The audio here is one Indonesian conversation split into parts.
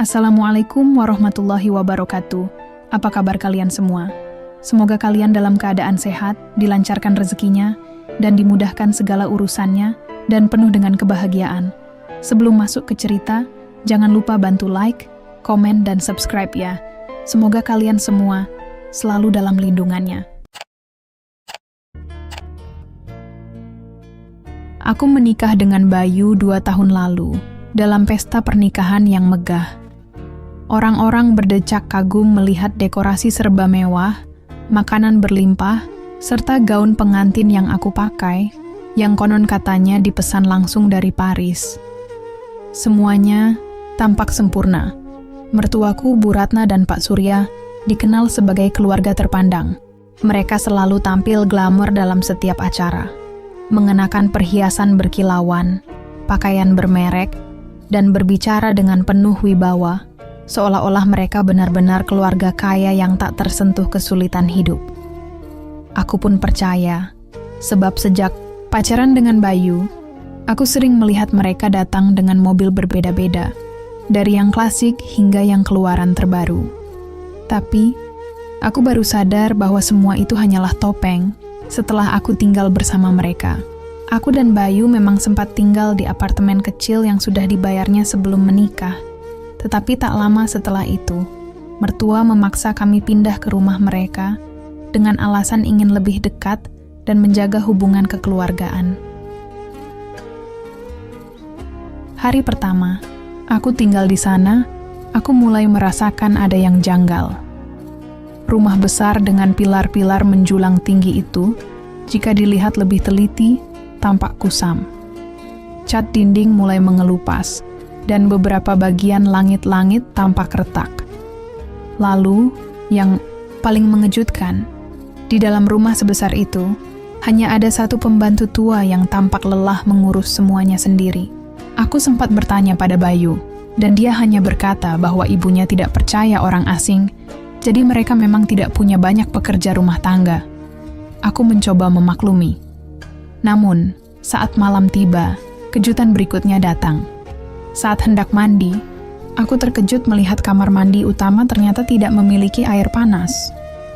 Assalamualaikum warahmatullahi wabarakatuh. Apa kabar kalian semua? Semoga kalian dalam keadaan sehat, dilancarkan rezekinya, dan dimudahkan segala urusannya, dan penuh dengan kebahagiaan. Sebelum masuk ke cerita, jangan lupa bantu like, komen, dan subscribe ya. Semoga kalian semua selalu dalam lindungannya. Aku menikah dengan Bayu 2 tahun lalu, dalam pesta pernikahan yang megah. Orang-orang berdecak kagum melihat dekorasi serba mewah, makanan berlimpah, serta gaun pengantin yang aku pakai, yang konon katanya dipesan langsung dari Paris. Semuanya tampak sempurna. Mertuaku Bu Ratna dan Pak Surya dikenal sebagai keluarga terpandang. Mereka selalu tampil glamor dalam setiap acara, mengenakan perhiasan berkilauan, pakaian bermerek, dan berbicara dengan penuh wibawa, seolah-olah mereka benar-benar keluarga kaya yang tak tersentuh kesulitan hidup. Aku pun percaya, sebab sejak pacaran dengan Bayu, aku sering melihat mereka datang dengan mobil berbeda-beda, dari yang klasik hingga yang keluaran terbaru. Tapi, aku baru sadar bahwa semua itu hanyalah topeng setelah aku tinggal bersama mereka. Aku dan Bayu memang sempat tinggal di apartemen kecil yang sudah dibayarnya sebelum menikah. Tetapi tak lama setelah itu, mertua memaksa kami pindah ke rumah mereka dengan alasan ingin lebih dekat dan menjaga hubungan kekeluargaan. Hari pertama, aku tinggal di sana, aku mulai merasakan ada yang janggal. Rumah besar dengan pilar-pilar menjulang tinggi itu, jika dilihat lebih teliti, tampak kusam. Cat dinding mulai mengelupas, dan beberapa bagian langit-langit tampak retak. Lalu, yang paling mengejutkan, di dalam rumah sebesar itu, hanya ada satu pembantu tua yang tampak lelah mengurus semuanya sendiri. Aku sempat bertanya pada Bayu, dan dia hanya berkata bahwa ibunya tidak percaya orang asing, jadi mereka memang tidak punya banyak pekerja rumah tangga. Aku mencoba memaklumi. Namun, saat malam tiba, kejutan berikutnya datang. Saat hendak mandi, aku terkejut melihat kamar mandi utama ternyata tidak memiliki air panas.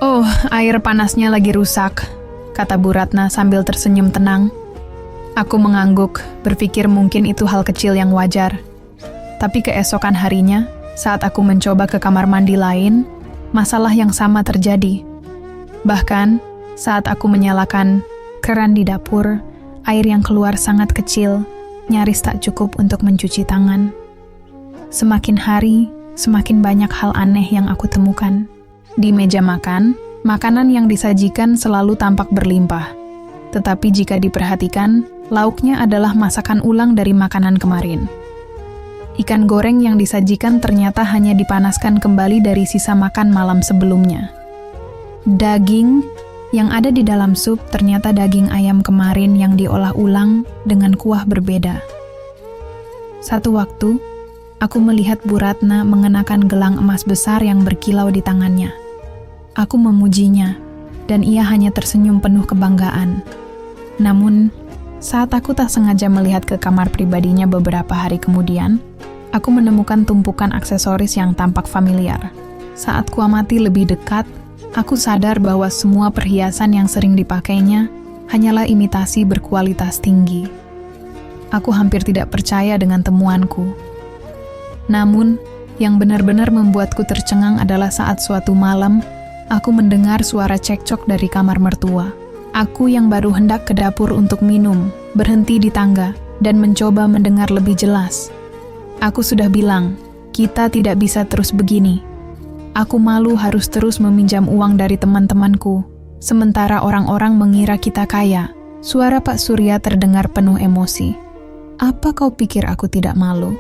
"Oh, air panasnya lagi rusak," kata Bu Ratna sambil tersenyum tenang. Aku mengangguk, berpikir mungkin itu hal kecil yang wajar. Tapi keesokan harinya, saat aku mencoba ke kamar mandi lain, masalah yang sama terjadi. Bahkan, saat aku menyalakan keran di dapur, air yang keluar sangat kecil, nyaris tak cukup untuk mencuci tangan. Semakin hari, semakin banyak hal aneh yang aku temukan. Di meja makan, makanan yang disajikan selalu tampak berlimpah. Tetapi jika diperhatikan, lauknya adalah masakan ulang dari makanan kemarin. Ikan goreng yang disajikan ternyata hanya dipanaskan kembali dari sisa makan malam sebelumnya. Daging yang ada di dalam sup ternyata daging ayam kemarin yang diolah ulang dengan kuah berbeda. Satu waktu, aku melihat Bu Ratna mengenakan gelang emas besar yang berkilau di tangannya. Aku memujinya, dan ia hanya tersenyum penuh kebanggaan. Namun, saat aku tak sengaja melihat ke kamar pribadinya beberapa hari kemudian, aku menemukan tumpukan aksesoris yang tampak familiar. Saat kuamati lebih dekat, aku sadar bahwa semua perhiasan yang sering dipakainya hanyalah imitasi berkualitas tinggi. Aku hampir tidak percaya dengan temuanku. Namun, yang benar-benar membuatku tercengang adalah saat suatu malam, aku mendengar suara cekcok dari kamar mertua. Aku yang baru hendak ke dapur untuk minum, berhenti di tangga, dan mencoba mendengar lebih jelas. Aku sudah bilang, kita tidak bisa terus begini. Aku malu harus terus meminjam uang dari teman-temanku, sementara orang-orang mengira kita kaya. Suara Pak Surya terdengar penuh emosi. "Apa kau pikir aku tidak malu?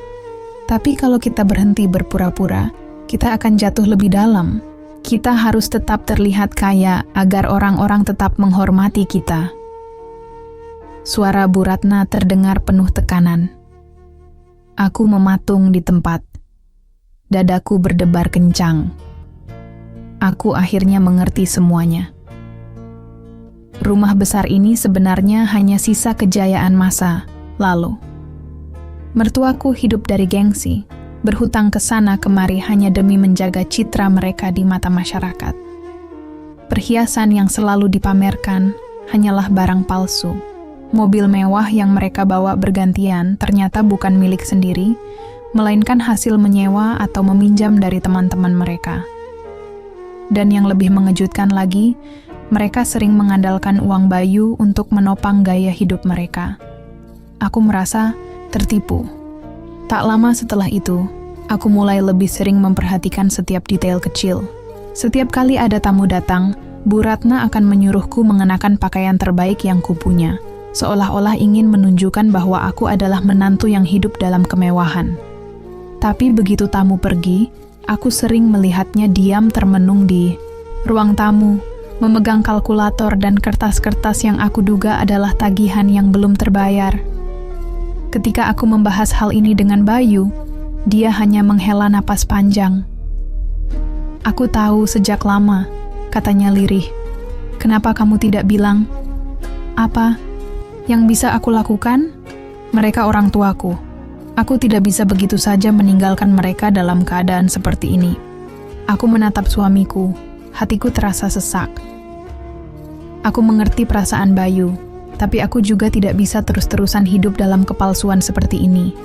Tapi kalau kita berhenti berpura-pura, kita akan jatuh lebih dalam. Kita harus tetap terlihat kaya agar orang-orang tetap menghormati kita." Suara Bu Ratna terdengar penuh tekanan. Aku mematung di tempat. Dadaku berdebar kencang. Aku akhirnya mengerti semuanya. Rumah besar ini sebenarnya hanya sisa kejayaan masa lalu. Mertuaku hidup dari gengsi, berhutang ke sana kemari hanya demi menjaga citra mereka di mata masyarakat. Perhiasan yang selalu dipamerkan hanyalah barang palsu. Mobil mewah yang mereka bawa bergantian ternyata bukan milik sendiri, melainkan hasil menyewa atau meminjam dari teman-teman mereka. Dan yang lebih mengejutkan lagi, mereka sering mengandalkan uang Bayu untuk menopang gaya hidup mereka. Aku merasa tertipu. Tak lama setelah itu, aku mulai lebih sering memperhatikan setiap detail kecil. Setiap kali ada tamu datang, Bu Ratna akan menyuruhku mengenakan pakaian terbaik yang kupunya, seolah-olah ingin menunjukkan bahwa aku adalah menantu yang hidup dalam kemewahan. Tapi begitu tamu pergi, aku sering melihatnya diam termenung di ruang tamu, memegang kalkulator dan kertas-kertas yang aku duga adalah tagihan yang belum terbayar. Ketika aku membahas hal ini dengan Bayu, dia hanya menghela napas panjang. "Aku tahu sejak lama," katanya lirih. "Kenapa kamu tidak bilang?" "Apa yang bisa aku lakukan? Mereka orang tuaku. Aku tidak bisa begitu saja meninggalkan mereka dalam keadaan seperti ini." Aku menatap suamiku. Hatiku terasa sesak. Aku mengerti perasaan Bayu, tapi aku juga tidak bisa terus-terusan hidup dalam kepalsuan seperti ini.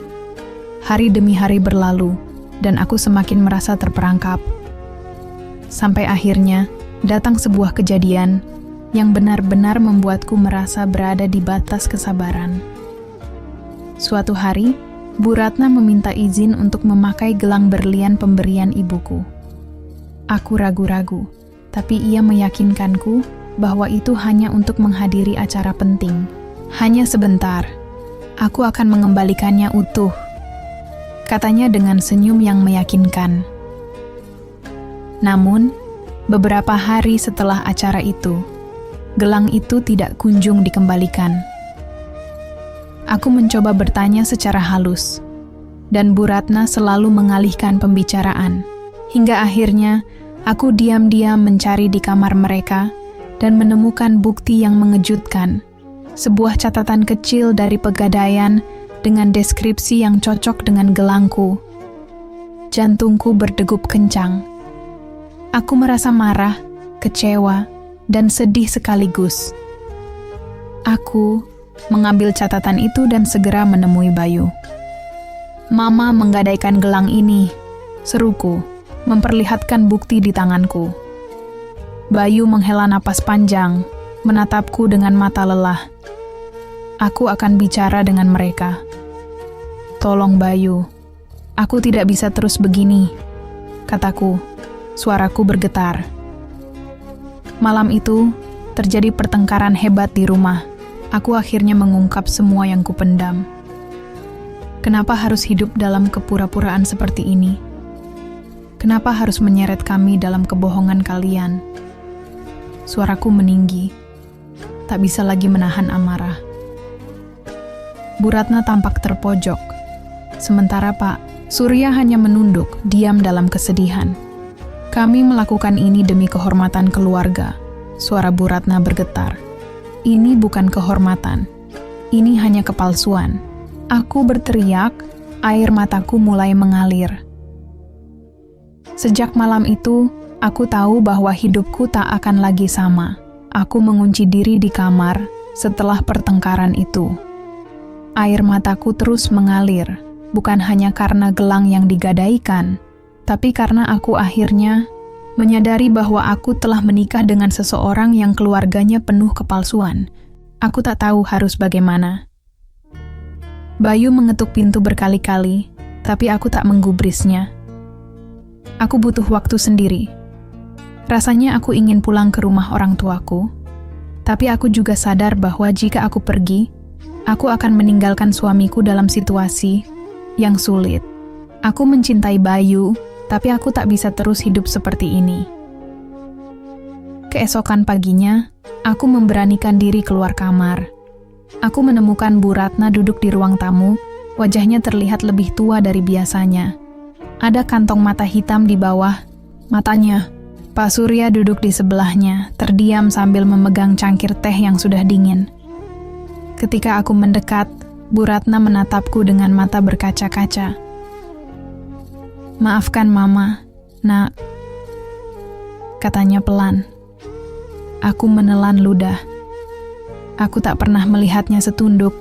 Hari demi hari berlalu, dan aku semakin merasa terperangkap. Sampai akhirnya, datang sebuah kejadian yang benar-benar membuatku merasa berada di batas kesabaran. Suatu hari, Bu Ratna meminta izin untuk memakai gelang berlian pemberian ibuku. Aku ragu-ragu, tapi ia meyakinkanku bahwa itu hanya untuk menghadiri acara penting. Hanya sebentar, aku akan mengembalikannya utuh, katanya dengan senyum yang meyakinkan. Namun, beberapa hari setelah acara itu, gelang itu tidak kunjung dikembalikan. Aku mencoba bertanya secara halus, dan Bu Ratna selalu mengalihkan pembicaraan. Hingga akhirnya, aku diam-diam mencari di kamar mereka dan menemukan bukti yang mengejutkan. Sebuah catatan kecil dari Pegadaian dengan deskripsi yang cocok dengan gelangku. Jantungku berdegup kencang. Aku merasa marah, kecewa, dan sedih sekaligus. Aku mengambil catatan itu dan segera menemui Bayu. "Mama menggadaikan gelang ini," seruku, memperlihatkan bukti di tanganku. Bayu menghela napas panjang, menatapku dengan mata lelah. "Aku akan bicara dengan mereka." "Tolong Bayu, aku tidak bisa terus begini," kataku. Suaraku bergetar. Malam itu, terjadi pertengkaran hebat di rumah. Aku akhirnya mengungkap semua yang kupendam. Kenapa harus hidup dalam kepura-puraan seperti ini? Kenapa harus menyeret kami dalam kebohongan kalian? Suaraku meninggi. Tak bisa lagi menahan amarah. Bu Ratna tampak terpojok. Sementara Pak Surya hanya menunduk, diam dalam kesedihan. "Kami melakukan ini demi kehormatan keluarga." Suara Bu Ratna bergetar. "Ini bukan kehormatan. Ini hanya kepalsuan." Aku berteriak, air mataku mulai mengalir. Sejak malam itu, aku tahu bahwa hidupku tak akan lagi sama. Aku mengunci diri di kamar setelah pertengkaran itu. Air mataku terus mengalir, bukan hanya karena gelang yang digadaikan, tapi karena aku akhirnya menyadari bahwa aku telah menikah dengan seseorang yang keluarganya penuh kepalsuan. Aku tak tahu harus bagaimana. Bayu mengetuk pintu berkali-kali, tapi aku tak menggubrisnya. Aku butuh waktu sendiri. Rasanya aku ingin pulang ke rumah orang tuaku, tapi aku juga sadar bahwa jika aku pergi, aku akan meninggalkan suamiku dalam situasi yang sulit. Aku mencintai Bayu, tapi aku tak bisa terus hidup seperti ini. Keesokan paginya, aku memberanikan diri keluar kamar. Aku menemukan Bu Ratna duduk di ruang tamu, wajahnya terlihat lebih tua dari biasanya. Ada kantong mata hitam di bawah matanya. Pak Surya duduk di sebelahnya, terdiam sambil memegang cangkir teh yang sudah dingin. Ketika aku mendekat, Bu Ratna menatapku dengan mata berkaca-kaca. Maafkan Mama, Nak, katanya pelan. Aku menelan ludah. Aku tak pernah melihatnya setunduk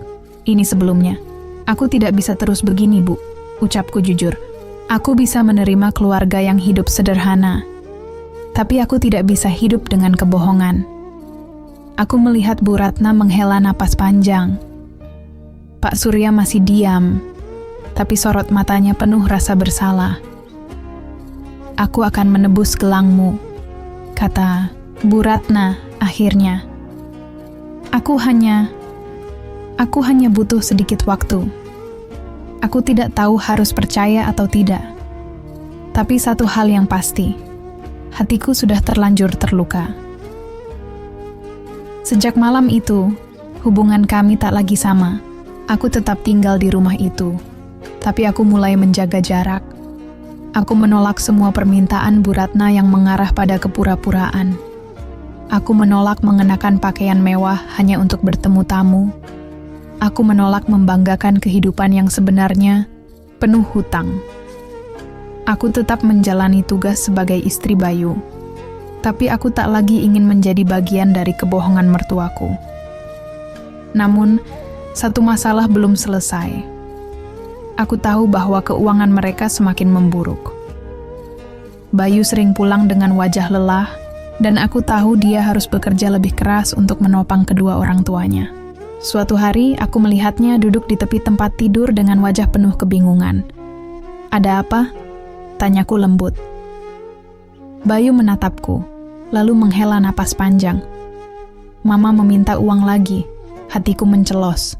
ini sebelumnya. Aku tidak bisa terus begini, Bu, ucapku jujur. Aku bisa menerima keluarga yang hidup sederhana, tapi aku tidak bisa hidup dengan kebohongan. Aku melihat Bu Ratna menghela napas panjang. Pak Surya masih diam, tapi sorot matanya penuh rasa bersalah. Aku akan menebus gelangmu, kata Bu Ratna akhirnya. Aku hanya butuh sedikit waktu. Aku tidak tahu harus percaya atau tidak. Tapi satu hal yang pasti, hatiku sudah terlanjur terluka. Sejak malam itu, hubungan kami tak lagi sama. Aku tetap tinggal di rumah itu, tapi aku mulai menjaga jarak. Aku menolak semua permintaan Bu Ratna yang mengarah pada kepura-puraan. Aku menolak mengenakan pakaian mewah hanya untuk bertemu tamu. Aku menolak membanggakan kehidupan yang sebenarnya penuh hutang. Aku tetap menjalani tugas sebagai istri Bayu, tapi aku tak lagi ingin menjadi bagian dari kebohongan mertuaku. Namun, satu masalah belum selesai. Aku tahu bahwa keuangan mereka semakin memburuk. Bayu sering pulang dengan wajah lelah, dan aku tahu dia harus bekerja lebih keras untuk menopang kedua orang tuanya. Suatu hari, aku melihatnya duduk di tepi tempat tidur dengan wajah penuh kebingungan. "Ada apa?" tanyaku lembut. Bayu menatapku, lalu menghela napas panjang. "Mama meminta uang lagi." Hatiku mencelos.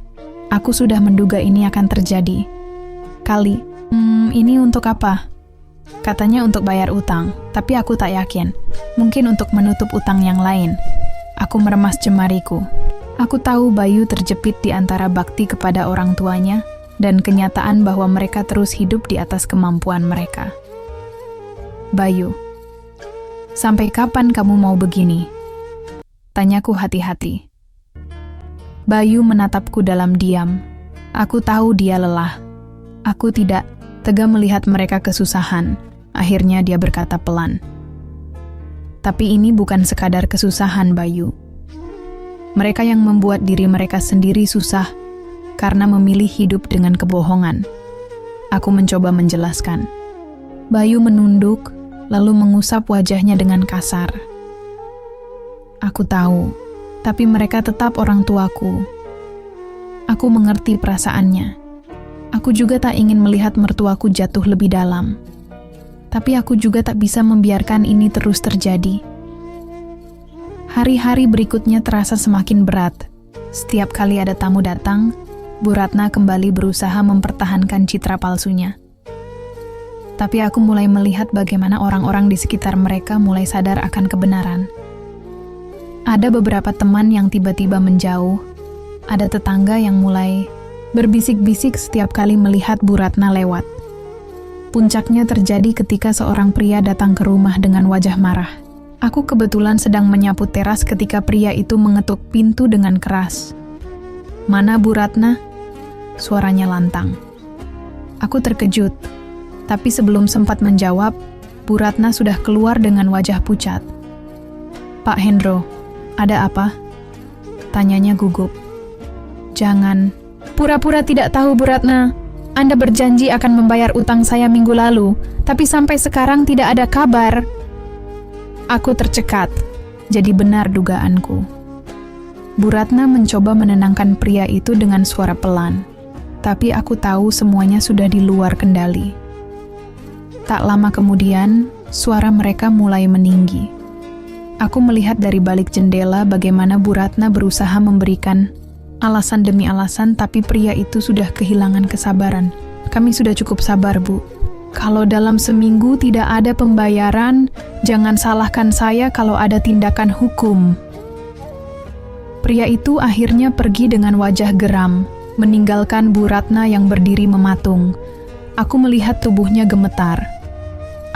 Aku sudah menduga ini akan terjadi. Ini untuk apa? Katanya untuk bayar utang, tapi aku tak yakin. Mungkin untuk menutup utang yang lain. Aku meremas jemariku. Aku tahu Bayu terjepit di antara bakti kepada orang tuanya dan kenyataan bahwa mereka terus hidup di atas kemampuan mereka. "Bayu, sampai kapan kamu mau begini?" tanyaku hati-hati. Bayu menatapku dalam diam. Aku tahu dia lelah. Aku tidak tega melihat mereka kesusahan. Akhirnya dia berkata pelan, "Tapi ini bukan sekadar kesusahan, Bayu. Mereka yang membuat diri mereka sendiri susah karena memilih hidup dengan kebohongan." Aku mencoba menjelaskan. Bayu menunduk, lalu mengusap wajahnya dengan kasar. "Aku tahu, tapi mereka tetap orang tuaku. Aku mengerti perasaannya. Aku juga tak ingin melihat mertuaku jatuh lebih dalam. Tapi aku juga tak bisa membiarkan ini terus terjadi." Hari-hari berikutnya terasa semakin berat. Setiap kali ada tamu datang, Bu Ratna kembali berusaha mempertahankan citra palsunya. Tapi aku mulai melihat bagaimana orang-orang di sekitar mereka mulai sadar akan kebenaran. Ada beberapa teman yang tiba-tiba menjauh. Ada tetangga yang mulai berbisik-bisik setiap kali melihat Bu Ratna lewat. Puncaknya terjadi ketika seorang pria datang ke rumah dengan wajah marah. Aku kebetulan sedang menyapu teras ketika pria itu mengetuk pintu dengan keras. "Mana Bu Ratna?" Suaranya lantang. Aku terkejut, tapi sebelum sempat menjawab, Bu Ratna sudah keluar dengan wajah pucat. "Pak Hendro, ada apa?" tanyanya gugup. "Jangan pura-pura tidak tahu, Bu Ratna. Anda berjanji akan membayar utang saya minggu lalu, tapi sampai sekarang tidak ada kabar." Aku tercekat. Jadi benar dugaanku. Bu Ratna mencoba menenangkan pria itu dengan suara pelan. Tapi aku tahu semuanya sudah di luar kendali. Tak lama kemudian, suara mereka mulai meninggi. Aku melihat dari balik jendela bagaimana Bu Ratna berusaha memberikan alasan demi alasan, tapi pria itu sudah kehilangan kesabaran. "Kami sudah cukup sabar, Bu. Kalau dalam seminggu tidak ada pembayaran, jangan salahkan saya kalau ada tindakan hukum." Pria itu akhirnya pergi dengan wajah geram, meninggalkan Bu Ratna yang berdiri mematung. Aku melihat tubuhnya gemetar.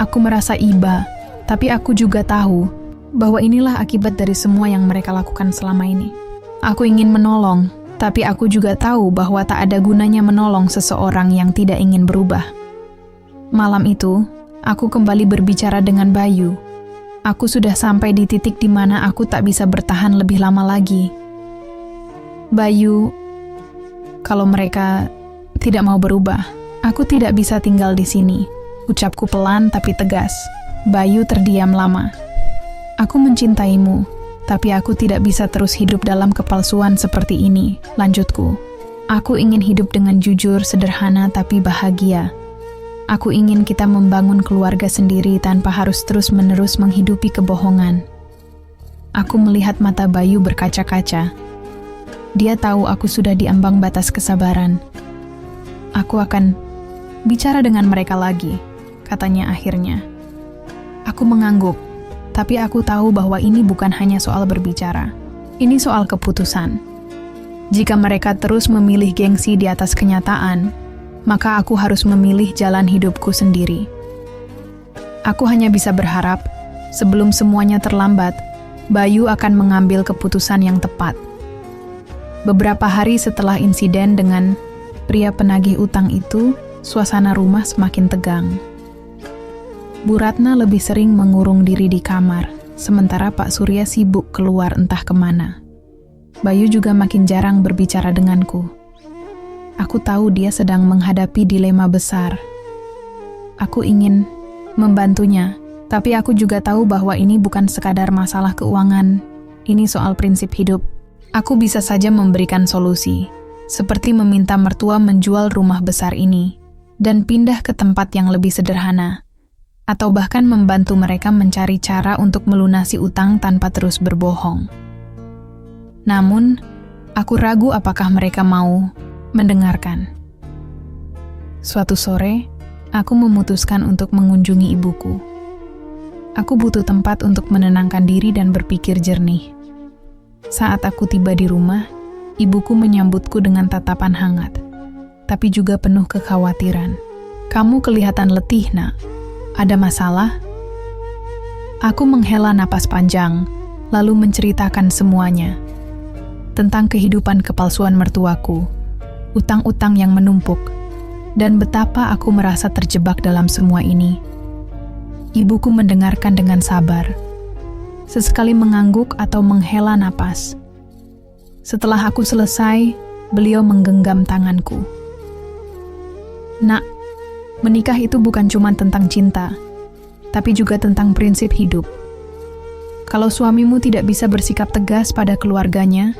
Aku merasa iba, tapi aku juga tahu bahwa inilah akibat dari semua yang mereka lakukan selama ini. Aku ingin menolong, tapi aku juga tahu bahwa tak ada gunanya menolong seseorang yang tidak ingin berubah. Malam itu, aku kembali berbicara dengan Bayu. Aku sudah sampai di titik di mana aku tak bisa bertahan lebih lama lagi. Bayu, kalau mereka tidak mau berubah, aku tidak bisa tinggal di sini. Ucapku pelan tapi tegas. Bayu terdiam lama. Aku mencintaimu, tapi aku tidak bisa terus hidup dalam kepalsuan seperti ini, lanjutku. Aku ingin hidup dengan jujur, sederhana, tapi bahagia. Aku ingin kita membangun keluarga sendiri tanpa harus terus-menerus menghidupi kebohongan. Aku melihat mata Bayu berkaca-kaca. Dia tahu aku sudah di ambang batas kesabaran. Aku akan bicara dengan mereka lagi, katanya akhirnya. Aku mengangguk, tapi aku tahu bahwa ini bukan hanya soal berbicara. Ini soal keputusan. Jika mereka terus memilih gengsi di atas kenyataan, maka aku harus memilih jalan hidupku sendiri. Aku hanya bisa berharap, sebelum semuanya terlambat, Bayu akan mengambil keputusan yang tepat. Beberapa hari setelah insiden dengan pria penagih utang itu, suasana rumah semakin tegang. Bu Ratna lebih sering mengurung diri di kamar, sementara Pak Surya sibuk keluar entah kemana. Bayu juga makin jarang berbicara denganku. Aku tahu dia sedang menghadapi dilema besar. Aku ingin membantunya, tapi aku juga tahu bahwa ini bukan sekadar masalah keuangan. Ini soal prinsip hidup. Aku bisa saja memberikan solusi, seperti meminta mertua menjual rumah besar ini dan pindah ke tempat yang lebih sederhana, atau bahkan membantu mereka mencari cara untuk melunasi utang tanpa terus berbohong. Namun, aku ragu apakah mereka mau mendengarkan. Suatu sore, aku memutuskan untuk mengunjungi ibuku. Aku butuh tempat untuk menenangkan diri dan berpikir jernih. Saat aku tiba di rumah, ibuku menyambutku dengan tatapan hangat, tapi juga penuh kekhawatiran. "Kamu kelihatan letih, Nak. Ada masalah?" Aku menghela napas panjang, lalu menceritakan semuanya. Tentang kehidupan kepalsuan mertuaku, utang-utang yang menumpuk, dan betapa aku merasa terjebak dalam semua ini. Ibuku mendengarkan dengan sabar, sesekali mengangguk atau menghela napas. Setelah aku selesai, beliau menggenggam tanganku. "Nak, menikah itu bukan cuma tentang cinta, tapi juga tentang prinsip hidup. Kalau suamimu tidak bisa bersikap tegas pada keluarganya,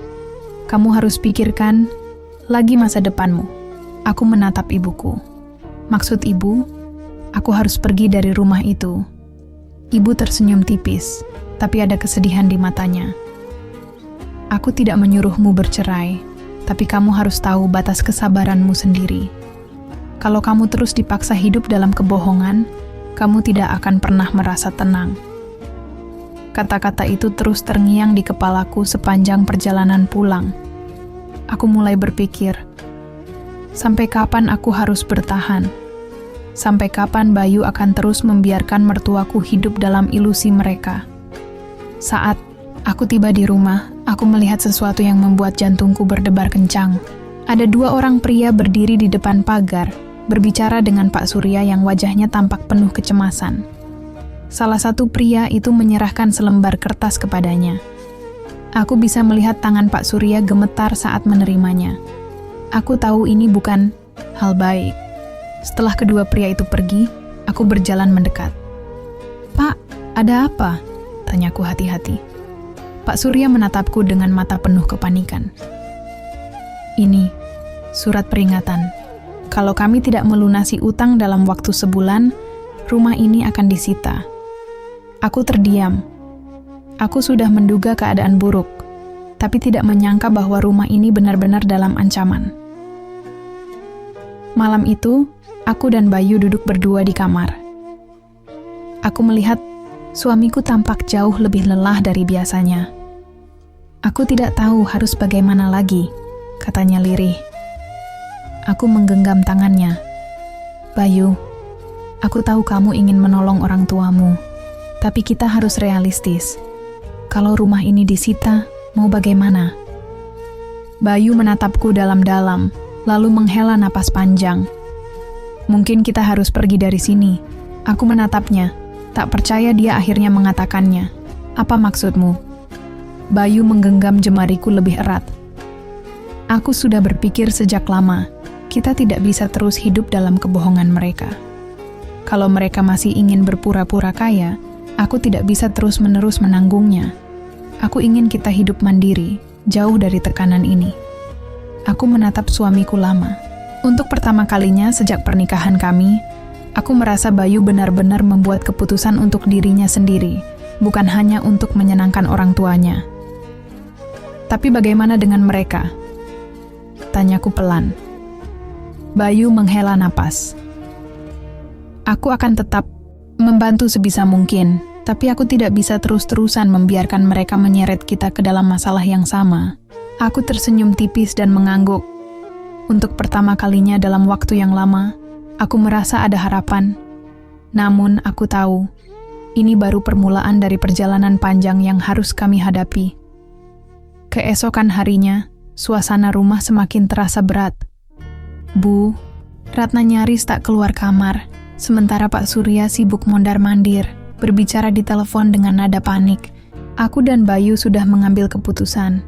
kamu harus pikirkan lagi masa depanmu." Aku menatap ibuku. "Maksud ibu, aku harus pergi dari rumah itu." Ibu tersenyum tipis, tapi ada kesedihan di matanya. "Aku tidak menyuruhmu bercerai, tapi kamu harus tahu batas kesabaranmu sendiri. Kalau kamu terus dipaksa hidup dalam kebohongan, kamu tidak akan pernah merasa tenang." Kata-kata itu terus terngiang di kepalaku sepanjang perjalanan pulang. Aku mulai berpikir, sampai kapan aku harus bertahan? Sampai kapan Bayu akan terus membiarkan mertuaku hidup dalam ilusi mereka? Saat aku tiba di rumah, aku melihat sesuatu yang membuat jantungku berdebar kencang. Ada dua orang pria berdiri di depan pagar, berbicara dengan Pak Surya yang wajahnya tampak penuh kecemasan. Salah satu pria itu menyerahkan selembar kertas kepadanya. Aku bisa melihat tangan Pak Surya gemetar saat menerimanya. Aku tahu ini bukan hal baik. Setelah kedua pria itu pergi, aku berjalan mendekat. "Pak, ada apa?" tanyaku hati-hati. Pak Surya menatapku dengan mata penuh kepanikan. "Ini surat peringatan. Kalau kami tidak melunasi utang dalam waktu sebulan, rumah ini akan disita." Aku terdiam. Aku sudah menduga keadaan buruk, tapi tidak menyangka bahwa rumah ini benar-benar dalam ancaman. Malam itu, aku dan Bayu duduk berdua di kamar. Aku melihat suamiku tampak jauh lebih lelah dari biasanya. "Aku tidak tahu harus bagaimana lagi," katanya lirih. Aku menggenggam tangannya. "Bayu, aku tahu kamu ingin menolong orang tuamu, tapi kita harus realistis. Kalau rumah ini disita, mau bagaimana?" Bayu menatapku dalam-dalam, lalu menghela napas panjang. Mungkin kita harus pergi dari sini. Aku menatapnya. Tak percaya dia akhirnya mengatakannya. Apa maksudmu? Bayu menggenggam jemariku lebih erat. Aku sudah berpikir sejak lama, kita tidak bisa terus hidup dalam kebohongan mereka. Kalau mereka masih ingin berpura-pura kaya, aku tidak bisa terus-menerus menanggungnya. Aku ingin kita hidup mandiri, jauh dari tekanan ini. Aku menatap suamiku lama. Untuk pertama kalinya sejak pernikahan kami, aku merasa Bayu benar-benar membuat keputusan untuk dirinya sendiri, bukan hanya untuk menyenangkan orang tuanya. Tapi bagaimana dengan mereka? Tanyaku pelan. Bayu menghela napas. Aku akan tetap membantu sebisa mungkin, tapi aku tidak bisa terus-terusan membiarkan mereka menyeret kita ke dalam masalah yang sama. Aku tersenyum tipis dan mengangguk. Untuk pertama kalinya dalam waktu yang lama, aku merasa ada harapan. Namun aku tahu, ini baru permulaan dari perjalanan panjang yang harus kami hadapi. Keesokan harinya, suasana rumah semakin terasa berat. Bu, Ratna nyaris tak keluar kamar, sementara Pak Surya sibuk mondar-mandir, berbicara di telepon dengan nada panik. Aku dan Bayu sudah mengambil keputusan,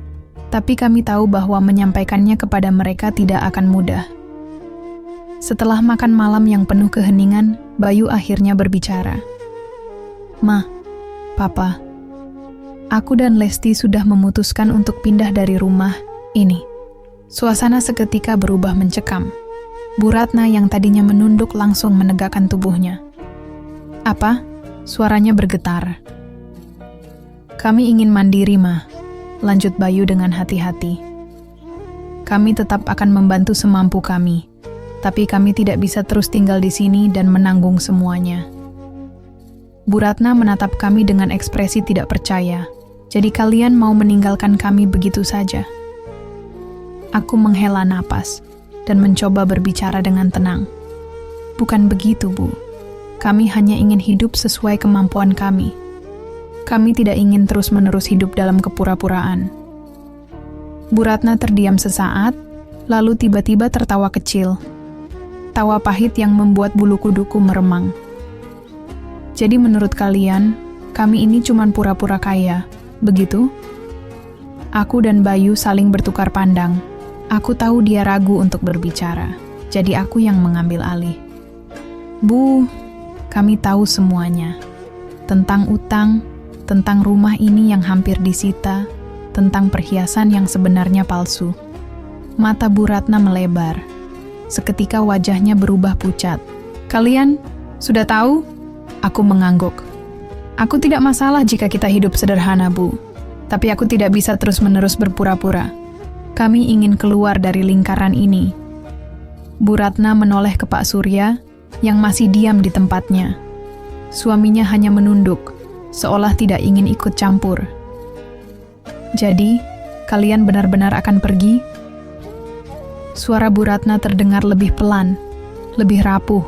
tapi kami tahu bahwa menyampaikannya kepada mereka tidak akan mudah. Setelah makan malam yang penuh keheningan, Bayu akhirnya berbicara. Ma, Papa, aku dan Lesti sudah memutuskan untuk pindah dari rumah ini. Suasana seketika berubah mencekam. Bu Ratna yang tadinya menunduk langsung menegakkan tubuhnya. Apa? Suaranya bergetar. Kami ingin mandiri, Ma, lanjut Bayu dengan hati-hati. Kami tetap akan membantu semampu kami, tapi kami tidak bisa terus tinggal di sini dan menanggung semuanya. Bu Ratna menatap kami dengan ekspresi tidak percaya. Jadi kalian mau meninggalkan kami begitu saja? Aku menghela napas dan mencoba berbicara dengan tenang. Bukan begitu, Bu. Kami hanya ingin hidup sesuai kemampuan kami. Kami tidak ingin terus-menerus hidup dalam kepura-puraan. Bu Ratna terdiam sesaat, lalu tiba-tiba tertawa kecil. Tawa pahit yang membuat bulu kuduku meremang. Jadi menurut kalian, kami ini cuma pura-pura kaya, begitu? Aku dan Bayu saling bertukar pandang. Aku tahu dia ragu untuk berbicara, jadi aku yang mengambil alih. Bu, kami tahu semuanya. Tentang utang, tentang rumah ini yang hampir disita, tentang perhiasan yang sebenarnya palsu. Mata Bu Ratna melebar. Seketika wajahnya berubah pucat. Kalian sudah tahu? Aku mengangguk. Aku tidak masalah jika kita hidup sederhana, Bu. Tapi aku tidak bisa terus-menerus berpura-pura. Kami ingin keluar dari lingkaran ini. Bu Ratna menoleh ke Pak Surya yang masih diam di tempatnya. Suaminya hanya menunduk, seolah tidak ingin ikut campur. Jadi, kalian benar-benar akan pergi? Suara Bu Ratna terdengar lebih pelan, lebih rapuh.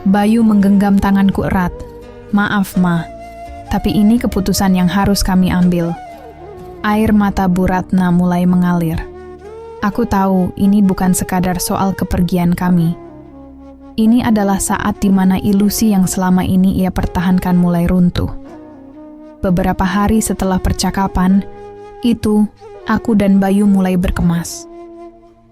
Bayu menggenggam tanganku erat. Maaf, Ma, tapi ini keputusan yang harus kami ambil. Air mata Bu Ratna mulai mengalir. Aku tahu ini bukan sekadar soal kepergian kami. Ini adalah saat di mana ilusi yang selama ini ia pertahankan mulai runtuh. Beberapa hari setelah percakapan itu, aku dan Bayu mulai berkemas.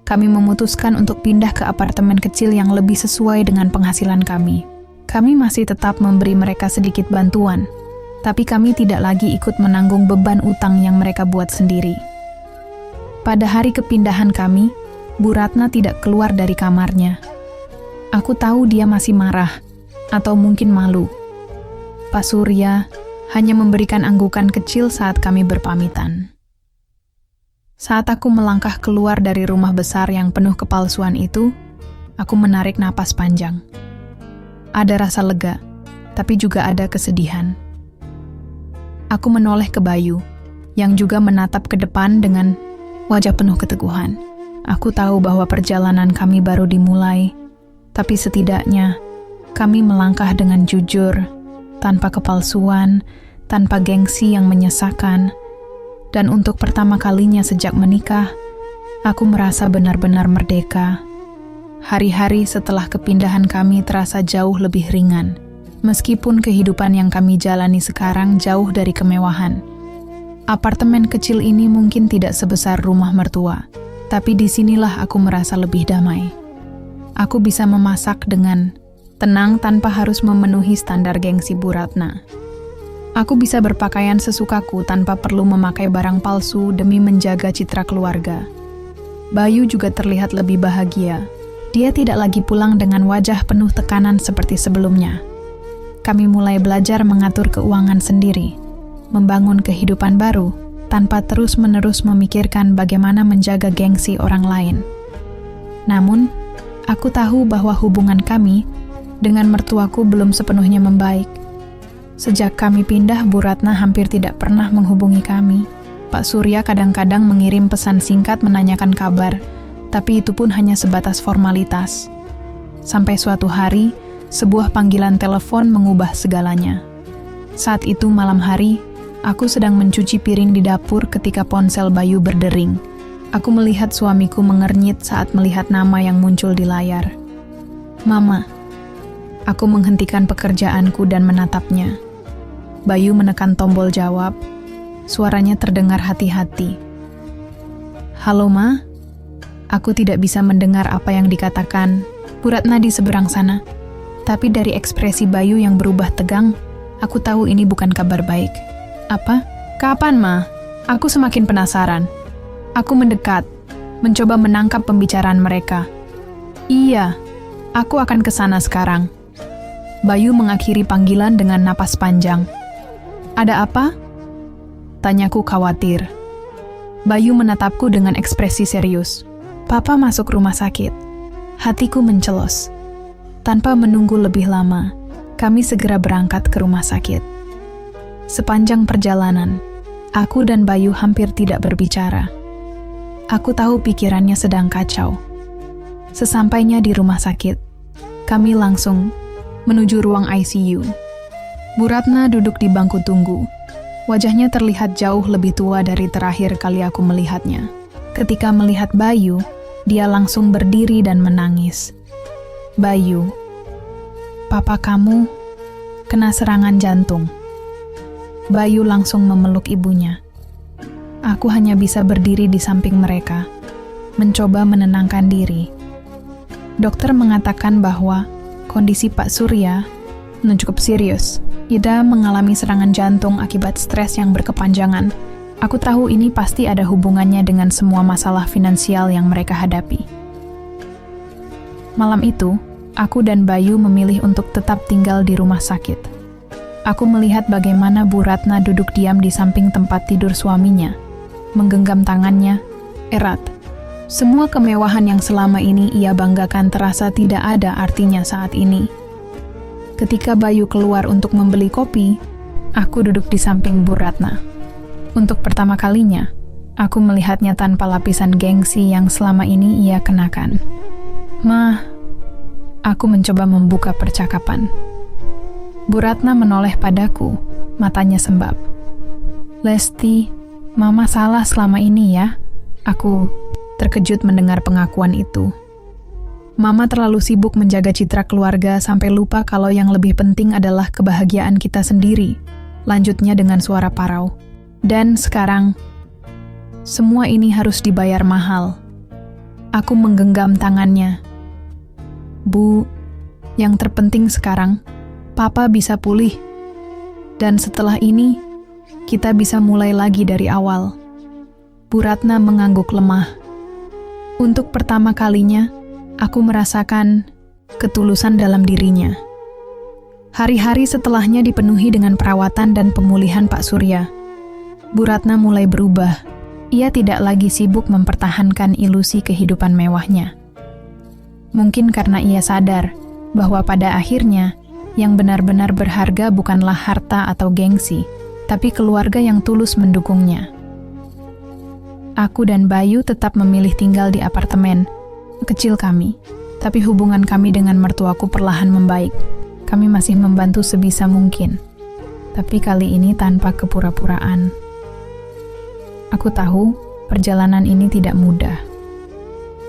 Kami memutuskan untuk pindah ke apartemen kecil yang lebih sesuai dengan penghasilan kami. Kami masih tetap memberi mereka sedikit bantuan, tapi kami tidak lagi ikut menanggung beban utang yang mereka buat sendiri. Pada hari kepindahan kami, Bu Ratna tidak keluar dari kamarnya. Aku tahu dia masih marah, atau mungkin malu. Pak Surya hanya memberikan anggukan kecil saat kami berpamitan. Saat aku melangkah keluar dari rumah besar yang penuh kepalsuan itu, aku menarik napas panjang. Ada rasa lega, tapi juga ada kesedihan. Aku menoleh ke Bayu, yang juga menatap ke depan dengan wajah penuh keteguhan. Aku tahu bahwa perjalanan kami baru dimulai, tapi setidaknya kami melangkah dengan jujur, tanpa kepalsuan, tanpa gengsi yang menyesakan. Dan untuk pertama kalinya sejak menikah, aku merasa benar-benar merdeka. hari-hari setelah kepindahan kami terasa jauh lebih ringan. Meskipun kehidupan yang kami jalani sekarang jauh dari kemewahan. Apartemen kecil ini mungkin tidak sebesar rumah mertua, tapi disinilah aku merasa lebih damai. Aku bisa memasak dengan tenang tanpa harus memenuhi standar gengsi Bu Ratna. Aku bisa berpakaian sesukaku tanpa perlu memakai barang palsu demi menjaga citra keluarga. Bayu juga terlihat lebih bahagia. Dia tidak lagi pulang dengan wajah penuh tekanan seperti sebelumnya. Kami mulai belajar mengatur keuangan sendiri, membangun kehidupan baru, tanpa terus-menerus memikirkan bagaimana menjaga gengsi orang lain. Namun, aku tahu bahwa hubungan kami dengan mertuaku belum sepenuhnya membaik. Sejak kami pindah, Bu Ratna hampir tidak pernah menghubungi kami. Pak Surya kadang-kadang mengirim pesan singkat menanyakan kabar, tapi itu pun hanya sebatas formalitas. Sampai suatu hari, sebuah panggilan telepon mengubah segalanya. Saat itu malam hari, aku sedang mencuci piring di dapur ketika ponsel Bayu berdering. Aku melihat suamiku mengernyit saat melihat nama yang muncul di layar. Mama. Aku menghentikan pekerjaanku dan menatapnya. Bayu menekan tombol jawab. Suaranya terdengar hati-hati. Halo, Ma? Aku tidak bisa mendengar apa yang dikatakan Bu Ratna di seberang sana. Tapi dari ekspresi Bayu yang berubah tegang, aku tahu ini bukan kabar baik. Apa? Kapan, Ma? Aku semakin penasaran. Aku mendekat, mencoba menangkap pembicaraan mereka. Iya, aku akan ke sana sekarang. Bayu mengakhiri panggilan dengan napas panjang. Ada apa? Tanyaku khawatir. Bayu menatapku dengan ekspresi serius. Papa masuk rumah sakit. Hatiku mencelos. Tanpa menunggu lebih lama, kami segera berangkat ke rumah sakit. Sepanjang perjalanan, aku dan Bayu hampir tidak berbicara. Aku tahu pikirannya sedang kacau. Sesampainya di rumah sakit, kami langsung menuju ruang ICU. Bu Ratna duduk di bangku tunggu. Wajahnya terlihat jauh lebih tua dari terakhir kali aku melihatnya. Ketika melihat Bayu, dia langsung berdiri dan menangis. Bayu, papa kamu kena serangan jantung. Bayu langsung memeluk ibunya. Aku hanya bisa berdiri di samping mereka, mencoba menenangkan diri. Dokter mengatakan bahwa kondisi Pak Surya cukup serius. Ida mengalami serangan jantung akibat stres yang berkepanjangan. Aku tahu ini pasti ada hubungannya dengan semua masalah finansial yang mereka hadapi. Malam itu, aku dan Bayu memilih untuk tetap tinggal di rumah sakit. Aku melihat bagaimana Bu Ratna duduk diam di samping tempat tidur suaminya, menggenggam tangannya erat. Semua kemewahan yang selama ini ia banggakan terasa tidak ada artinya saat ini. Ketika Bayu keluar untuk membeli kopi, aku duduk di samping Bu Ratna. Untuk pertama kalinya, aku melihatnya tanpa lapisan gengsi yang selama ini ia kenakan. Ma, aku mencoba membuka percakapan. Bu Ratna menoleh padaku, matanya sembab. Lesti, Mama salah selama ini ya. Aku terkejut mendengar pengakuan itu. Mama terlalu sibuk menjaga citra keluarga sampai lupa kalau yang lebih penting adalah kebahagiaan kita sendiri. Lanjutnya dengan suara parau. Dan sekarang, semua ini harus dibayar mahal. Aku menggenggam tangannya. Bu, yang terpenting sekarang, Papa bisa pulih. Dan setelah ini, kita bisa mulai lagi dari awal. Bu Ratna mengangguk lemah. Untuk pertama kalinya, aku merasakan ketulusan dalam dirinya. Hari-hari setelahnya dipenuhi dengan perawatan dan pemulihan Pak Surya. Bu Ratna mulai berubah. Ia tidak lagi sibuk mempertahankan ilusi kehidupan mewahnya. Mungkin karena ia sadar bahwa pada akhirnya yang benar-benar berharga bukanlah harta atau gengsi, tapi keluarga yang tulus mendukungnya. Aku dan Bayu tetap memilih tinggal di apartemen kecil kami, tapi hubungan kami dengan mertuaku perlahan membaik. Kami masih membantu sebisa mungkin, tapi kali ini tanpa kepura-puraan. Aku tahu perjalanan ini tidak mudah,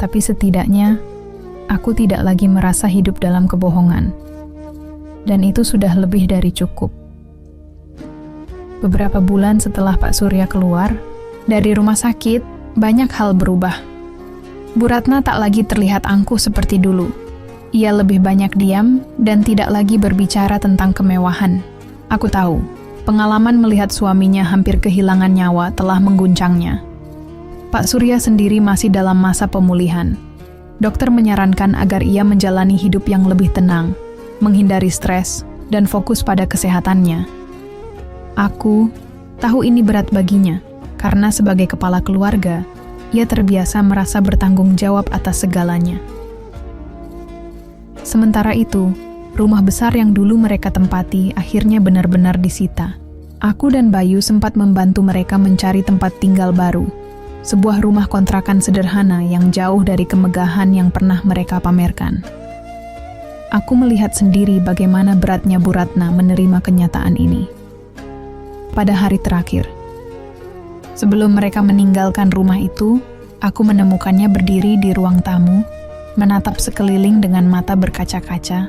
tapi setidaknya aku tidak lagi merasa hidup dalam kebohongan. Dan itu sudah lebih dari cukup. Beberapa bulan setelah Pak Surya keluar dari rumah sakit, banyak hal berubah. Bu Ratna tak lagi terlihat angkuh seperti dulu. Ia lebih banyak diam dan tidak lagi berbicara tentang kemewahan. Aku tahu, pengalaman melihat suaminya hampir kehilangan nyawa telah mengguncangnya. Pak Surya sendiri masih dalam masa pemulihan. Dokter menyarankan agar ia menjalani hidup yang lebih tenang, menghindari stres, dan fokus pada kesehatannya. Aku tahu ini berat baginya, karena sebagai kepala keluarga, ia terbiasa merasa bertanggung jawab atas segalanya. Sementara itu, rumah besar yang dulu mereka tempati akhirnya benar-benar disita. Aku dan Bayu sempat membantu mereka mencari tempat tinggal baru. Sebuah rumah kontrakan sederhana yang jauh dari kemegahan yang pernah mereka pamerkan. Aku melihat sendiri bagaimana beratnya Bu Ratna menerima kenyataan ini. Pada hari terakhir, sebelum mereka meninggalkan rumah itu, aku menemukannya berdiri di ruang tamu, menatap sekeliling dengan mata berkaca-kaca.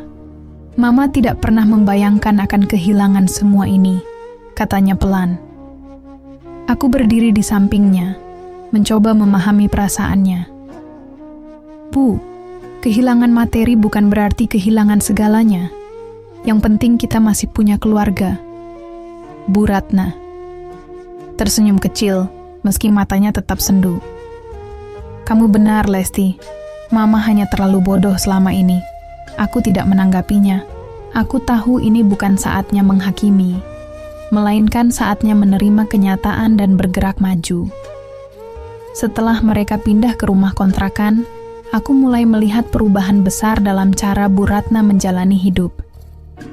Mama tidak pernah membayangkan akan kehilangan semua ini, katanya pelan. Aku berdiri di sampingnya, mencoba memahami perasaannya. Bu, kehilangan materi bukan berarti kehilangan segalanya. Yang penting kita masih punya keluarga. Bu Ratna tersenyum kecil, meski matanya tetap sendu. Kamu benar, Lesti. Mama hanya terlalu bodoh selama ini. Aku tidak menanggapinya. Aku tahu ini bukan saatnya menghakimi, melainkan saatnya menerima kenyataan dan bergerak maju. Setelah mereka pindah ke rumah kontrakan, aku mulai melihat perubahan besar dalam cara Bu Ratna menjalani hidup.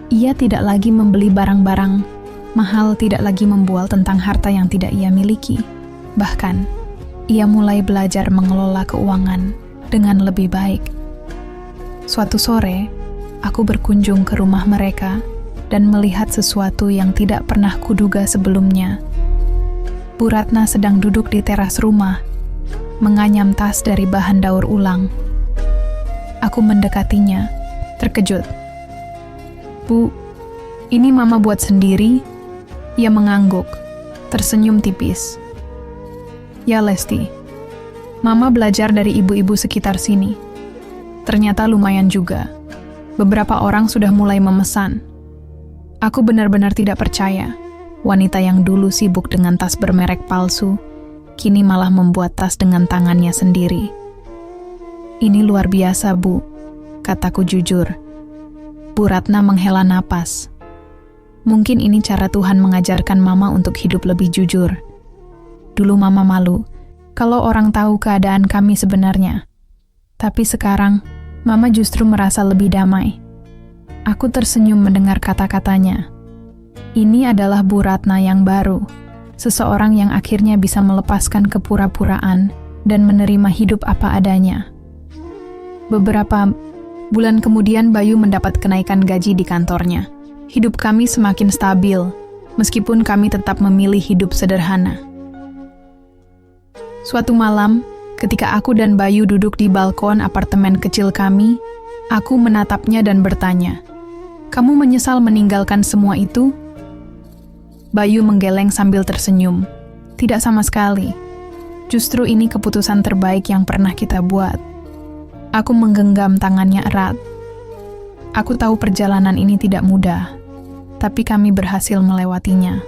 Ia tidak lagi membeli barang-barang mahal, tidak lagi membual tentang harta yang tidak ia miliki. Bahkan, ia mulai belajar mengelola keuangan dengan lebih baik. Suatu sore, aku berkunjung ke rumah mereka dan melihat sesuatu yang tidak pernah kuduga sebelumnya. Bu Ratna sedang duduk di teras rumah, menganyam tas dari bahan daur ulang. Aku mendekatinya, terkejut. Bu, ini Mama buat sendiri? Ia mengangguk, tersenyum tipis. Ya Lesti, Mama belajar dari ibu-ibu sekitar sini. Ternyata lumayan juga. Beberapa orang sudah mulai memesan. Aku benar-benar tidak percaya. Wanita yang dulu sibuk dengan tas bermerek palsu, kini malah membuat tas dengan tangannya sendiri. Ini luar biasa, Bu, kataku jujur. Bu Ratna menghela napas. Mungkin ini cara Tuhan mengajarkan Mama untuk hidup lebih jujur. Dulu Mama malu kalau orang tahu keadaan kami sebenarnya. Tapi sekarang, Mama justru merasa lebih damai. Aku tersenyum mendengar kata-katanya. Ini adalah Bu Ratna yang baru, seseorang yang akhirnya bisa melepaskan kepura-puraan dan menerima hidup apa adanya. Beberapa bulan kemudian Bayu mendapat kenaikan gaji di kantornya. Hidup kami semakin stabil, meskipun kami tetap memilih hidup sederhana. Suatu malam, ketika aku dan Bayu duduk di balkon apartemen kecil kami, aku menatapnya dan bertanya, "Kamu menyesal meninggalkan semua itu?" Bayu menggeleng sambil tersenyum. Tidak sama sekali. Justru ini keputusan terbaik yang pernah kita buat. Aku menggenggam tangannya erat. Aku tahu perjalanan ini tidak mudah, tapi kami berhasil melewatinya.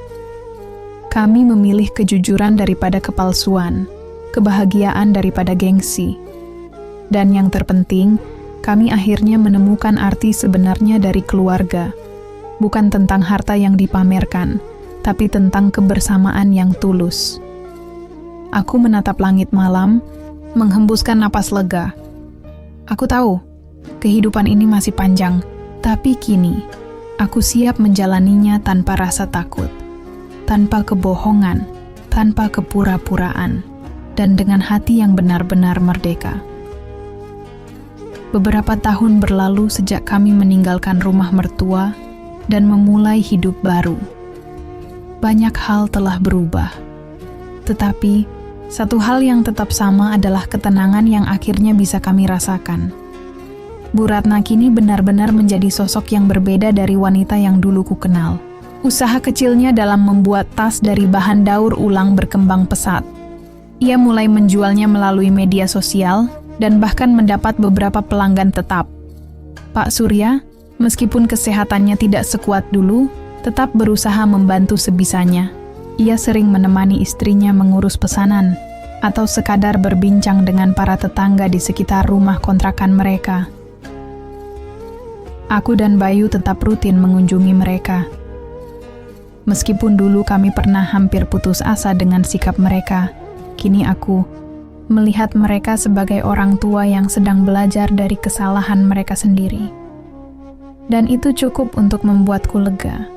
Kami memilih kejujuran daripada kepalsuan, kebahagiaan daripada gengsi. Dan yang terpenting, kami akhirnya menemukan arti sebenarnya dari keluarga. Bukan tentang harta yang dipamerkan, tapi tentang kebersamaan yang tulus. Aku menatap langit malam, menghembuskan napas lega. Aku tahu, kehidupan ini masih panjang, tapi kini, aku siap menjalaninya tanpa rasa takut, tanpa kebohongan, tanpa kepura-puraan, dan dengan hati yang benar-benar merdeka. Beberapa tahun berlalu sejak kami meninggalkan rumah mertua dan memulai hidup baru. Banyak hal telah berubah, tetapi satu hal yang tetap sama adalah ketenangan yang akhirnya bisa kami rasakan. Bu Ratna kini benar-benar menjadi sosok yang berbeda dari wanita yang dulu ku kenal. Usaha kecilnya dalam membuat tas dari bahan daur ulang berkembang pesat. Ia mulai menjualnya melalui media sosial dan bahkan mendapat beberapa pelanggan tetap. Pak Surya, meskipun kesehatannya tidak sekuat dulu, tetap berusaha membantu sebisanya. Ia sering menemani istrinya mengurus pesanan atau sekadar berbincang dengan para tetangga di sekitar rumah kontrakan mereka. Aku dan Bayu tetap rutin mengunjungi mereka. Meskipun dulu kami pernah hampir putus asa dengan sikap mereka, kini aku melihat mereka sebagai orang tua yang sedang belajar dari kesalahan mereka sendiri. Dan itu cukup untuk membuatku lega.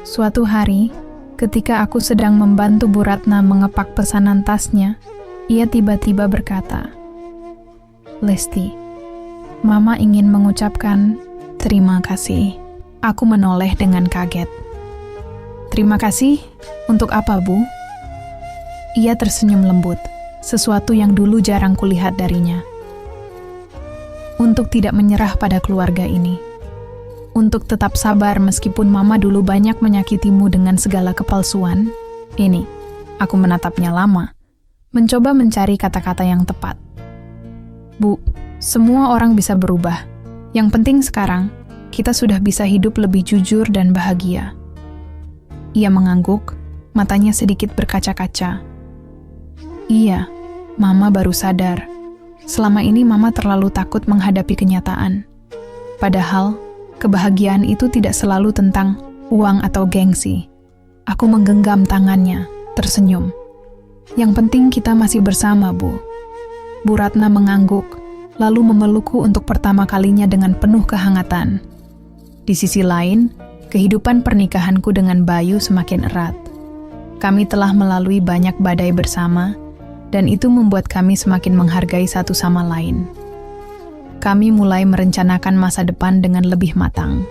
Suatu hari, ketika aku sedang membantu Bu Ratna mengepak pesanan tasnya, ia tiba-tiba berkata, "Lesti, Mama ingin mengucapkan terima kasih." Aku menoleh dengan kaget. "Terima kasih? Untuk apa, Bu?" Ia tersenyum lembut, sesuatu yang dulu jarang kulihat darinya. "Untuk tidak menyerah pada keluarga ini. Untuk tetap sabar meskipun Mama dulu banyak menyakitimu dengan segala kepalsuan." Ini, aku menatapnya lama, mencoba mencari kata-kata yang tepat. "Bu, semua orang bisa berubah. Yang penting sekarang, kita sudah bisa hidup lebih jujur dan bahagia." Ia mengangguk, matanya sedikit berkaca-kaca. "Iya, Mama baru sadar. Selama ini Mama terlalu takut menghadapi kenyataan. Padahal, kebahagiaan itu tidak selalu tentang uang atau gengsi." Aku menggenggam tangannya, tersenyum. "Yang penting kita masih bersama, Bu." Bu Ratna mengangguk, lalu memelukku untuk pertama kalinya dengan penuh kehangatan. Di sisi lain, kehidupan pernikahanku dengan Bayu semakin erat. Kami telah melalui banyak badai bersama, dan itu membuat kami semakin menghargai satu sama lain. Kami mulai merencanakan masa depan dengan lebih matang.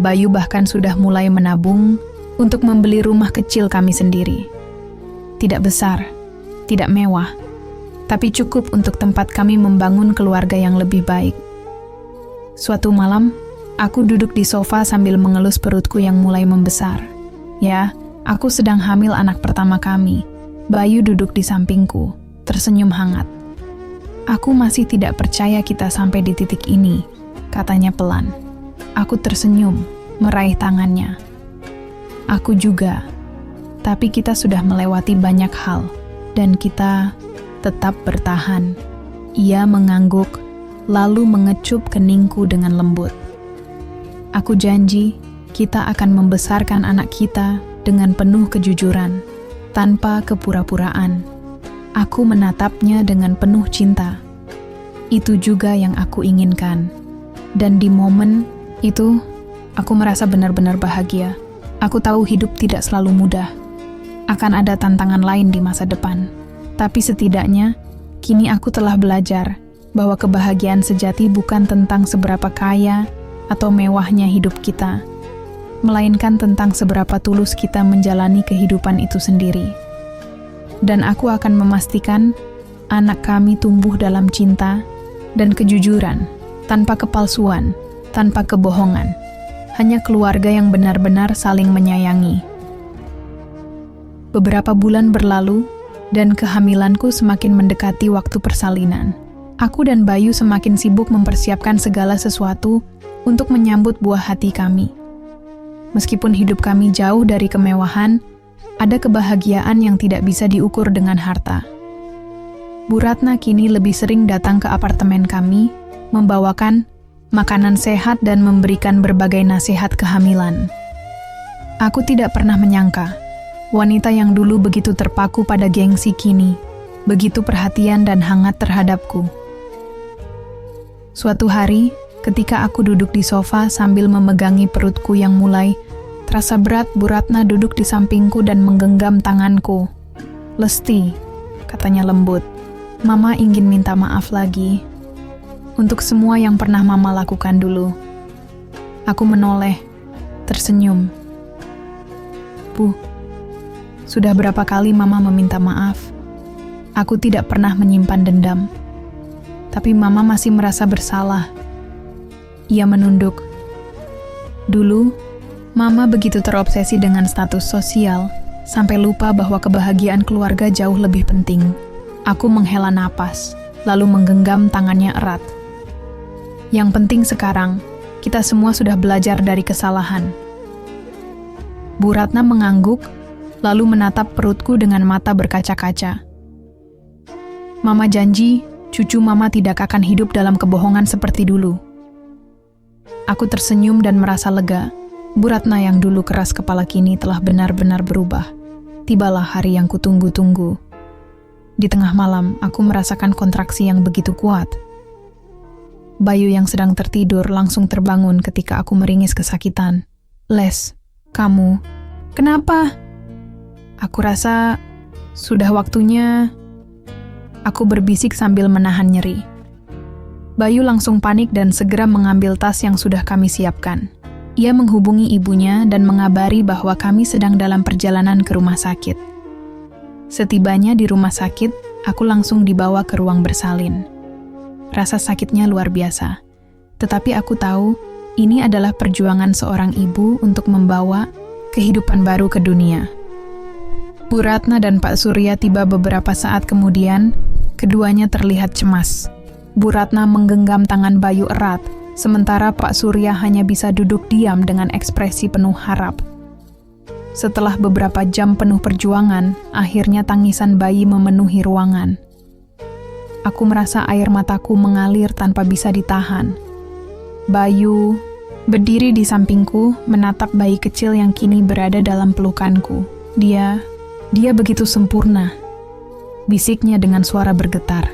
Bayu bahkan sudah mulai menabung untuk membeli rumah kecil kami sendiri. Tidak besar, tidak mewah, tapi cukup untuk tempat kami membangun keluarga yang lebih baik. Suatu malam, aku duduk di sofa sambil mengelus perutku yang mulai membesar. Ya, aku sedang hamil anak pertama kami. Bayu duduk di sampingku, tersenyum hangat. "Aku masih tidak percaya kita sampai di titik ini," katanya pelan. Aku tersenyum, meraih tangannya. "Aku juga. Tapi kita sudah melewati banyak hal, dan kita tetap bertahan." Ia mengangguk, lalu mengecup keningku dengan lembut. "Aku janji, kita akan membesarkan anak kita dengan penuh kejujuran, tanpa kepura-puraan." Aku menatapnya dengan penuh cinta. Itu juga yang aku inginkan. Dan di momen itu, aku merasa benar-benar bahagia. Aku tahu hidup tidak selalu mudah. Akan ada tantangan lain di masa depan. Tapi setidaknya, kini aku telah belajar bahwa kebahagiaan sejati bukan tentang seberapa kaya atau mewahnya hidup kita, melainkan tentang seberapa tulus kita menjalani kehidupan itu sendiri. Dan aku akan memastikan anak kami tumbuh dalam cinta dan kejujuran, tanpa kepalsuan, tanpa kebohongan. Hanya keluarga yang benar-benar saling menyayangi. Beberapa bulan berlalu, dan kehamilanku semakin mendekati waktu persalinan. Aku dan Bayu semakin sibuk mempersiapkan segala sesuatu untuk menyambut buah hati kami. Meskipun hidup kami jauh dari kemewahan, ada kebahagiaan yang tidak bisa diukur dengan harta. Bu Ratna kini lebih sering datang ke apartemen kami, membawakan makanan sehat dan memberikan berbagai nasihat kehamilan. Aku tidak pernah menyangka, wanita yang dulu begitu terpaku pada gengsi kini, begitu perhatian dan hangat terhadapku. Suatu hari, ketika aku duduk di sofa sambil memegangi perutku yang mulai terasa berat, Bu Ratna duduk di sampingku dan menggenggam tanganku. "Lesti," katanya lembut, "Mama ingin minta maaf lagi untuk semua yang pernah Mama lakukan dulu." Aku menoleh, tersenyum. "Bu, sudah berapa kali Mama meminta maaf? Aku tidak pernah menyimpan dendam. tapi Mama masih merasa bersalah. Ia menunduk. Dulu, Mama begitu terobsesi dengan status sosial, sampai lupa bahwa kebahagiaan keluarga jauh lebih penting. Aku menghela napas, lalu menggenggam tangannya erat. Yang penting sekarang, kita semua sudah belajar dari kesalahan. Bu Ratna mengangguk, lalu menatap perutku dengan mata berkaca-kaca. Mama janji, cucu Mama tidak akan hidup dalam kebohongan seperti dulu. Aku tersenyum dan merasa lega. Bu Ratna yang dulu keras kepala kini telah benar-benar berubah. Tibalah hari yang kutunggu-tunggu. Di tengah malam, aku merasakan kontraksi yang begitu kuat. Bayu yang sedang tertidur langsung terbangun ketika aku meringis kesakitan. Les, kamu, kenapa? Aku rasa sudah waktunya. Aku berbisik sambil menahan nyeri. Bayu langsung panik dan segera mengambil tas yang sudah kami siapkan. Ia menghubungi ibunya dan mengabari bahwa kami sedang dalam perjalanan ke rumah sakit. Setibanya di rumah sakit, aku langsung dibawa ke ruang bersalin. Rasa sakitnya luar biasa, tetapi aku tahu ini adalah perjuangan seorang ibu untuk membawa kehidupan baru ke dunia. Bu Ratna dan Pak Surya tiba beberapa saat kemudian, keduanya terlihat cemas. Bu Ratna menggenggam tangan Bayu erat, sementara Pak Surya hanya bisa duduk diam dengan ekspresi penuh harap. Setelah beberapa jam penuh perjuangan, akhirnya tangisan bayi memenuhi ruangan. Aku merasa air mataku mengalir tanpa bisa ditahan. Bayu berdiri di sampingku, menatap bayi kecil yang kini berada dalam pelukanku. Dia begitu sempurna, bisiknya dengan suara bergetar.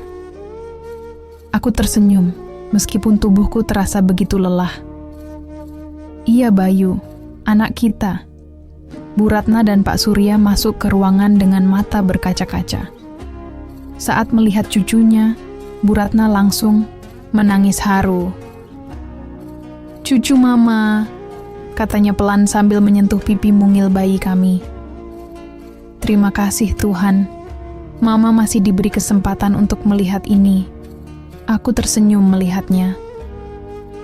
Aku tersenyum, meskipun tubuhku terasa begitu lelah. Iya Bayu, anak kita. Bu Ratna dan Pak Surya masuk ke ruangan dengan mata berkaca-kaca. Saat melihat cucunya, Bu Ratna langsung menangis haru. "Cucu Mama," katanya pelan sambil menyentuh pipi mungil bayi kami. "Terima kasih Tuhan, Mama masih diberi kesempatan untuk melihat ini." Aku tersenyum melihatnya.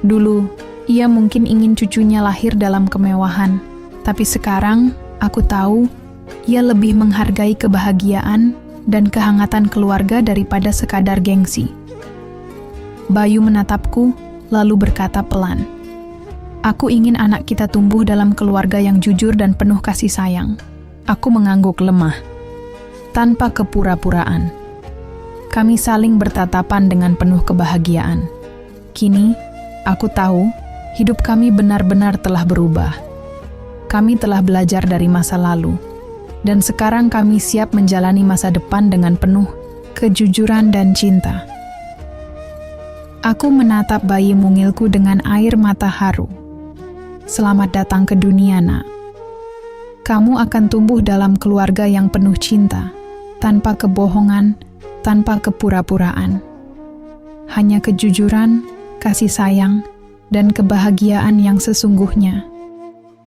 Dulu, ia mungkin ingin cucunya lahir dalam kemewahan, tapi sekarang aku tahu ia lebih menghargai kebahagiaan dan kehangatan keluarga daripada sekadar gengsi. Bayu menatapku, lalu berkata pelan, "Aku ingin anak kita tumbuh dalam keluarga yang jujur dan penuh kasih sayang." Aku mengangguk lemah, tanpa kepura-puraan. Kami saling bertatapan dengan penuh kebahagiaan. Kini, aku tahu hidup kami benar-benar telah berubah. Kami telah belajar dari masa lalu, dan sekarang kami siap menjalani masa depan dengan penuh kejujuran dan cinta. Aku menatap bayi mungilku dengan air mata haru. "Selamat datang ke dunia, Nak. Kamu akan tumbuh dalam keluarga yang penuh cinta, tanpa kebohongan, tanpa kepura-puraan. Hanya kejujuran, kasih sayang, dan kebahagiaan yang sesungguhnya."